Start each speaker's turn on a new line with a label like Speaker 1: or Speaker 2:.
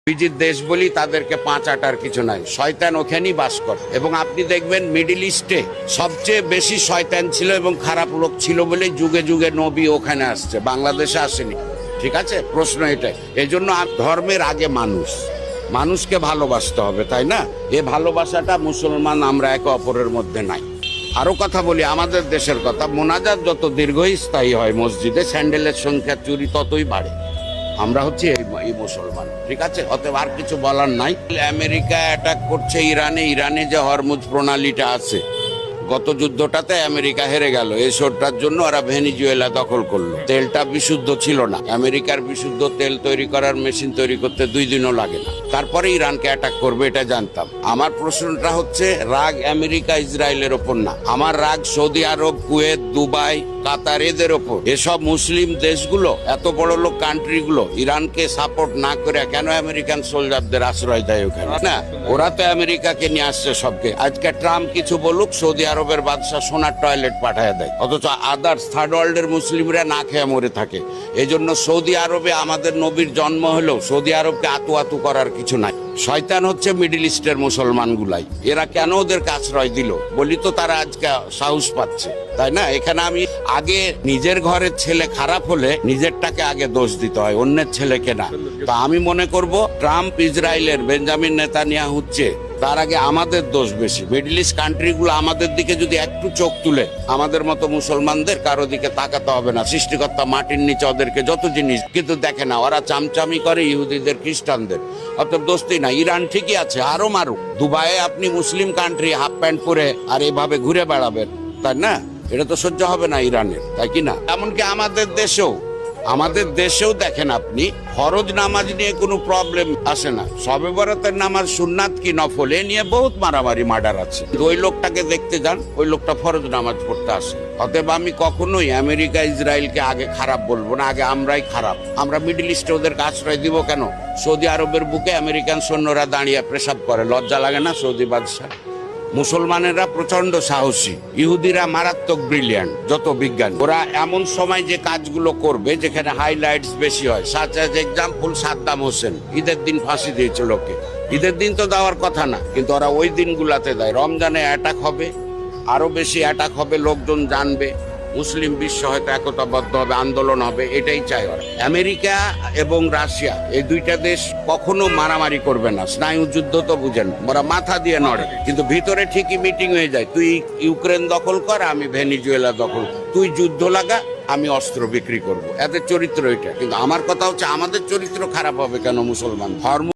Speaker 1: বিজিত দেশ বলি তাদেরকে পাঁচ আটার কিছু নাই, শয়তান ওখানেই বাস করে। এবং আপনি দেখবেন মিডিল ইস্টে সবচেয়ে বেশি শয়তান ছিল এবং খারাপ লোক ছিল বলে যুগে যুগে নবী ওখানে আসছে, বাংলাদেশে আসেনি। ঠিক আছে, প্রশ্ন এটাই। এই জন্য ধর্মের আগে মানুষকে ভালোবাসতে হবে, তাই না? এ ভালোবাসাটা মুসলমান আমরা একে অপরের মধ্যে নাই। আরো কথা বলি আমাদের দেশের কথা, মোনাজাত যত দীর্ঘস্থায়ী হয় মসজিদে, স্যান্ডেলের সংখ্যা চুরি ততই বাড়ে। আমরা হচ্ছে এই মুসলমান, ঠিক আছে? অতএব আর কিছু বলার নাই। আমেরিকা অ্যাটাক করছে ইরানে যে হরমুজ প্রণালীটা আছে, গত যুদ্ধটাতে আমেরিকা হেরে গেল, এসবটার জন্য ওরা ভেনিজুয়েলা দখল করলো। তেলটা বিশুদ্ধ ছিল না, আমেরিকার বিশুদ্ধ তেল তৈরি করার মেশিন তৈরি করতে 2 দিনও লাগে না। তারপরে ইরানকে অ্যাটাক করবে এটা জানতাম। আমার প্রশ্নটা হচ্ছে রাগ আমেরিকা ইসরায়েলের ওপর না, আমার রাগ সৌদি আরব, কুয়েত, দুবাই, কাতার এদের ওপর। এসব মুসলিম দেশগুলো, এত বড় লোক কান্ট্রিগুলো ইরানকে সাপোর্ট না করে কেন আমেরিকান সোলজারদের আশ্রয় দেয় ওখানে? না, ওরা তো আমেরিকাকে নিয়ে আসছে সবকে। আজকে ট্রাম্প কিছু বলুক, সৌদি আরবের বাদশা সোনার টয়লেট পাঠায় দেয়, অথচ আদার্স থার্ড ওয়ার্ল্ডের মুসলিমরা না খেয়ে মরে থাকে। এই জন্য সৌদি আরবে আমাদের নবীর জন্ম হলেও সৌদি আরবকে আতু করার কিছু নাই। শয়তান হচ্ছে মিডিল ইস্টের মুসলমান গুলাই। এরা কেন ওদেরকে আশ্রয় দিল বলি তো তারা আজকে সাহস পাচ্ছে, তাই না? এখানে আমি আগে নিজের ঘরের ছেলে খারাপ হলে নিজেরটাকে আগে দোষ দিতে হয়, অন্যের ছেলেকে না। তা আমি মনে করব ট্রাম্প ইসরায়েলের বেঞ্জামিন নেতানিয়াহু হচ্ছে, তার আগে আমাদের দোষ বেশি। মিডল ইস্ট কান্ট্রিগুলো আমাদের দিকে যদি একটু চোখ তুলে, আমাদের মতো মুসলমানদের কারো দিকে তাকাতে হবে না। সৃষ্টিকর্তা মাটির নিচে ওদেরকে যত জিনিস, কিন্তু দেখে না, ওরা চামচামি করে ইহুদিদের, খ্রিস্টানদের। অতএব দোস্তি না, ইরান ঠিকই আছে, আরো মারুক। দুবাইয়ে আপনি মুসলিম কান্ট্রি হাফ প্যান্ট পরে আর এভাবে ঘুরে বেড়াবেন, তাই না? এটা তো সহ্য হবে না ইরানের, তাই কি না? এমনকি আমাদের দেশেও দেখেন আপনি, ফরজ নামাজ নিয়ে কোনো প্রবলেম আসে না। শবে বরাতের নামাজ সুন্নাত কি নফল, এ নিয়ে বহুত মারামারি মার্ডার আছে। ওই লোকটাকে দেখতে যান, ওই লোকটা ফরজ নামাজ পড়তে আসে। অতএব আমি কখনোই আমেরিকা ইসরায়েলকে আগে খারাপ বলবো না, আগে আমরাই খারাপ। আমরা মিডল ইস্টে ওদেরকে আশ্রয় দিব কেন? সৌদি আরবের বুকে আমেরিকান সৈন্যরা দাঁড়িয়ে পেশাব করে, লজ্জা লাগে না সৌদি বাদশাহ? মুসলমানেরা প্রচন্ড সাহসী, ইহুদিরা মারাত্মক ব্রিলিয়ান্ট, যত বিজ্ঞান। ওরা এমন সময় যে কাজগুলো করবে যেখানে হাইলাইটস বেশি হয়, such as example Saddam Hossain ঈদের দিন ফাঁসি দিয়েছিল লোকে। ঈদের দিন তো দেওয়ার কথা না, কিন্তু ওরা ওই দিনগুলাতে দেয়। রমজানে অ্যাটাক হবে, আরো বেশি অ্যাটাক হবে, লোকজন জানবে, মুসলিম বিশ্ব হয়তো একতাবদ্ধ হবে, আন্দোলন হবে, এটাই চাই ওরা। আমেরিকা এবং রাশিয়া এই দুইটা দেশ কখনো মারামারি করবে না, স্নায়ু যুদ্ধ তো বুঝেন, ওরা মাথা দিয়ে নড়ে, কিন্তু ভিতরে ঠিকই মিটিং হয়ে যায়। তুই ইউক্রেন দখল কর, আমি ভেনিজুয়েলা দখল, তুই যুদ্ধ লাগা, আমি অস্ত্র বিক্রি করব। এদের চরিত্র এটা। কিন্তু আমার কথা হচ্ছে আমাদের চরিত্র খারাপ হবে কেন? মুসলমান ধর্ম